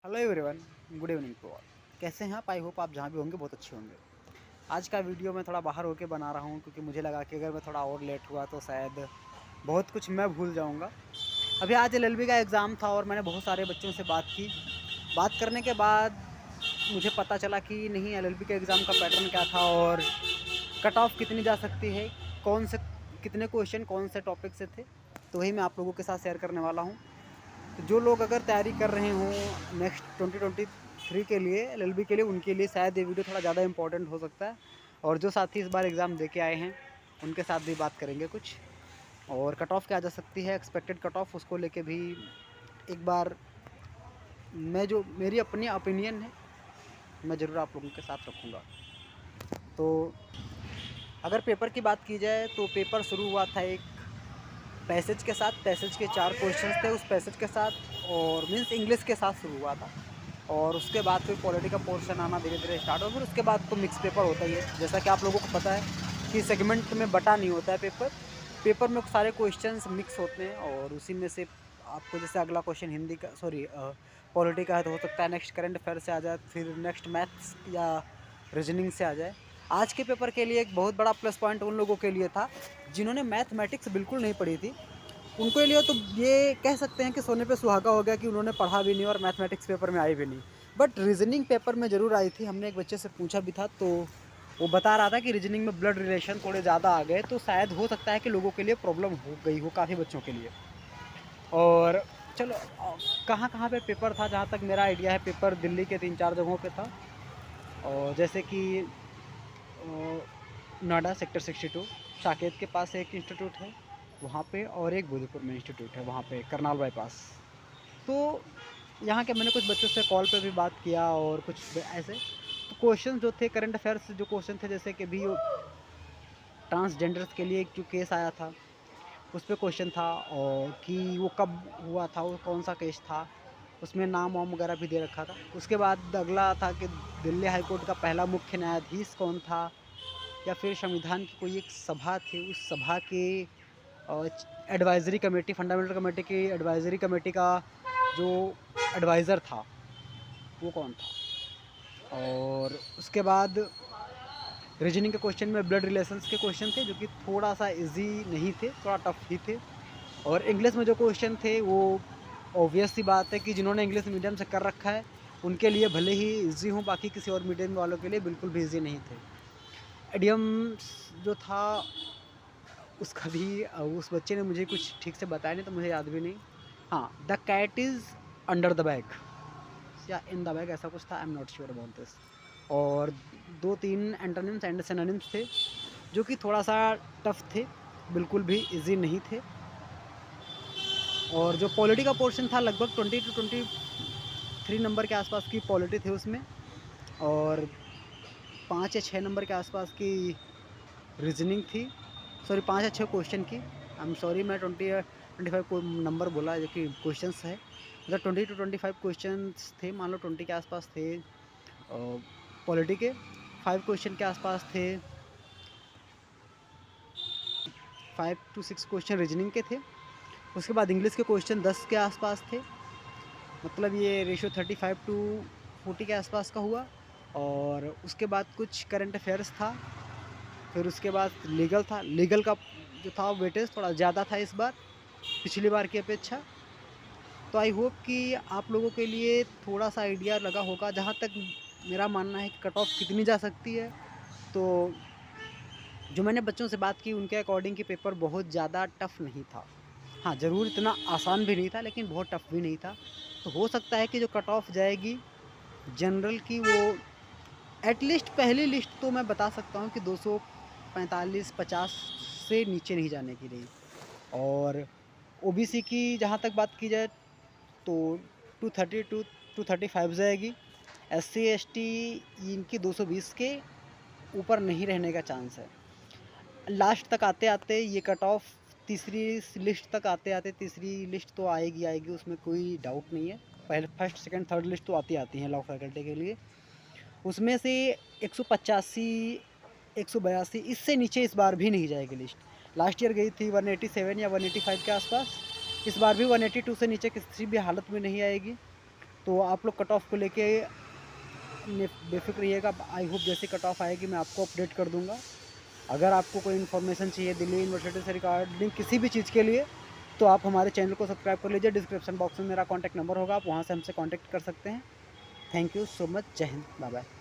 Hello everyone, good evening to all. कैसे हैं आप? आई होप आप जहाँ भी होंगे बहुत अच्छे होंगे। आज का वीडियो मैं थोड़ा बाहर होके बना रहा हूँ क्योंकि मुझे लगा कि अगर मैं थोड़ा और लेट हुआ तो शायद बहुत कुछ मैं भूल जाऊँगा। अभी आज एलएलबी का एग्ज़ाम था और मैंने बहुत सारे बच्चों से बात की। बात करने के बाद मुझे पता चला कि नहीं, एलएलबी के एग्ज़ाम का पैटर्न क्या था और कट ऑफ कितनी जा सकती है, कौन से कितने क्वेश्चन कौन से टॉपिक से थे, तो वही मैं आप लोगों के साथ शेयर करने वाला हूँ। तो जो लोग अगर तैयारी कर रहे हों नेक्स्ट 2023 के लिए, एलएलबी के लिए, उनके लिए शायद ये वीडियो थोड़ा ज़्यादा इंपॉर्टेंट हो सकता है। और जो साथी इस बार एग्ज़ाम दे के आए हैं उनके साथ भी बात करेंगे कुछ, और कट ऑफ क्या जा सकती है, एक्सपेक्टेड कट ऑफ, उसको लेके भी एक बार मैं जो मेरी अपनी ओपिनियन है मैं ज़रूर आप लोगों के साथ रखूँगा। तो अगर पेपर की बात की जाए तो पेपर शुरू हुआ था एक पैसेज के साथ। पैसेज के 4 क्वेश्चंस थे उस पैसेज के साथ, और मीन्स इंग्लिश के साथ शुरू हुआ था। और उसके बाद फिर पॉलिटी का पोर्शन आना धीरे धीरे स्टार्ट हो, फिर उसके बाद तो मिक्स पेपर होता ही है। जैसा कि आप लोगों को पता है कि सेगमेंट में बटा नहीं होता है पेपर। पेपर में सारे क्वेश्चंस मिक्स होते हैं और उसी में से आपको जैसे अगला क्वेश्चन हिंदी का, सॉरी, पॉलिटी का है तो हो सकता है नेक्स्ट करंट अफेयर से आ जाए, फिर नेक्स्ट मैथ्स या रीजनिंग से आ जाए। आज के पेपर के लिए एक बहुत बड़ा प्लस पॉइंट उन लोगों के लिए था जिन्होंने मैथमेटिक्स बिल्कुल नहीं पढ़ी थी। उनके लिए तो ये कह सकते हैं कि सोने पे सुहागा हो गया कि उन्होंने पढ़ा भी नहीं और मैथमेटिक्स पेपर में आई भी नहीं। बट रीजनिंग पेपर में ज़रूर आई थी। हमने एक बच्चे से पूछा भी था तो वो बता रहा था कि रीजनिंग में ब्लड रिलेशन थोड़े ज़्यादा आ गए, तो शायद हो सकता है कि लोगों के लिए प्रॉब्लम हो गई हो, काफ़ी बच्चों के लिए। और चलो, कहाँ कहाँ पे पेपर था, जहाँ तक मेरा आइडिया है पेपर दिल्ली के 3-4 जगहों पे था। और जैसे कि नोएडा सेक्टर 62 साकेत के पास एक इंस्टीट्यूट है वहाँ पे, और एक बोधीपुर में इंस्टीट्यूट है वहाँ पे करनाल बाईपास। तो यहाँ के मैंने कुछ बच्चों से कॉल पे भी बात किया और कुछ ऐसे तो क्वेश्चन जो थे करंट अफेयर्स जो क्वेश्चन थे, जैसे कि भी ट्रांसजेंडर्स के लिए एक जो केस आया था उस पर क्वेश्चन था, और कि वो कब हुआ था, वो कौन सा केस था, उसमें नाम वाम वगैरह भी दे रखा था। उसके बाद अगला था कि दिल्ली हाई कोर्ट का पहला मुख्य न्यायाधीश कौन था, या फिर संविधान की कोई एक सभा थी, उस सभा के एडवाइज़री कमेटी, फंडामेंटल कमेटी की एडवाइज़री कमेटी का जो एडवाइज़र था वो कौन था। और उसके बाद रीजनिंग के क्वेश्चन में ब्लड रिलेशंस के क्वेश्चन थे जो कि थोड़ा सा इजी नहीं थे, थोड़ा टफ ही थे। और इंग्लिश में जो क्वेश्चन थे वो ऑब्वियस सी बात है कि जिन्होंने इंग्लिश मीडियम से कर रखा है उनके लिए भले ही इजी हों, बाकी किसी और मीडियम वालों के लिए बिल्कुल भी इजी नहीं थे। एडियम्स जो था उसका भी उस बच्चे ने मुझे कुछ ठीक से बताया नहीं तो मुझे याद भी नहीं। हाँ, the cat is under the bag या इन द बैग, ऐसा कुछ था, I am not sure about this. और 2-3 एंटोनिम्स एंड सिनोनिम्स थे जो कि थोड़ा सा टफ थे, बिल्कुल भी इजी नहीं थे। और जो पॉलिटी का पोर्शन था लगभग 20 to 23 नंबर के आसपास की पॉलिटी थी उसमें, और 5 या 6 नंबर के आसपास की रीजनिंग थी। सॉरी, 5 या 6 क्वेश्चन की। आई एम सॉरी, मैं 20 या 25 को नंबर बोला जो कि क्वेश्चंस है। मतलब 20 to 25 क्वेश्चंस थे, मान लो 20 के आसपास थे पॉलिटी के, 5 क्वेश्चन के आसपास थे, 5 to 6 क्वेश्चन रीजनिंग के थे। उसके बाद इंग्लिश के क्वेश्चन 10 के आसपास थे, मतलब ये रेशियो 35 to 40 के आसपास का हुआ। और उसके बाद कुछ करंट अफेयर्स था, फिर उसके बाद लीगल था। लीगल का जो था वेटेज थोड़ा ज़्यादा था इस बार पिछली बार की अपेक्षा। तो आई होप कि आप लोगों के लिए थोड़ा सा आइडिया लगा होगा। जहाँ तक मेरा मानना है कि कट ऑफ कितनी जा सकती है, तो जो मैंने बच्चों से बात की उनके अकॉर्डिंग कि पेपर बहुत ज़्यादा टफ नहीं था। हाँ, ज़रूर इतना आसान भी नहीं था लेकिन बहुत टफ भी नहीं था। तो हो सकता है कि जो कट ऑफ जाएगी जनरल की, वो एटलीस्ट पहली लिस्ट तो मैं बता सकता हूँ कि 245-50 से नीचे नहीं जाने की रही। और ओबीसी की जहाँ तक बात की जाए तो 230 to 235 जाएगी। एससी एसटी इनकी 220 के ऊपर नहीं रहने का चांस है। लास्ट तक आते आते ये कट ऑफ तीसरी लिस्ट तक आते आते, तीसरी लिस्ट तो आएगी आएगी, उसमें कोई डाउट नहीं है। पहले फर्स्ट सेकंड थर्ड लिस्ट तो आती आती हैं लॉ फैकल्टी के लिए। उसमें से 185 182 इससे नीचे इस बार भी नहीं जाएगी लिस्ट। लास्ट ईयर गई थी 187 या 185 के आसपास, इस बार भी 182 से नीचे किसी भी हालत में नहीं आएगी। तो आप लोग कट ऑफ को लेके बेफिक्र रहिएगा। आई होप जैसे कट ऑफ आएगी मैं आपको अपडेट कर दूँगा। अगर आपको कोई इन्फॉर्मेशन चाहिए दिल्ली यूनिवर्सिटी से रिगार्डिंग किसी भी चीज़ के लिए, तो आप हमारे चैनल को सब्सक्राइब कर लीजिए। डिस्क्रिप्शन बॉक्स में मेरा कॉन्टैक्ट नंबर होगा, आप वहाँ से हमसे कॉन्टैक्ट कर सकते हैं। Thank you so much. जय हिंद, बाय बाय।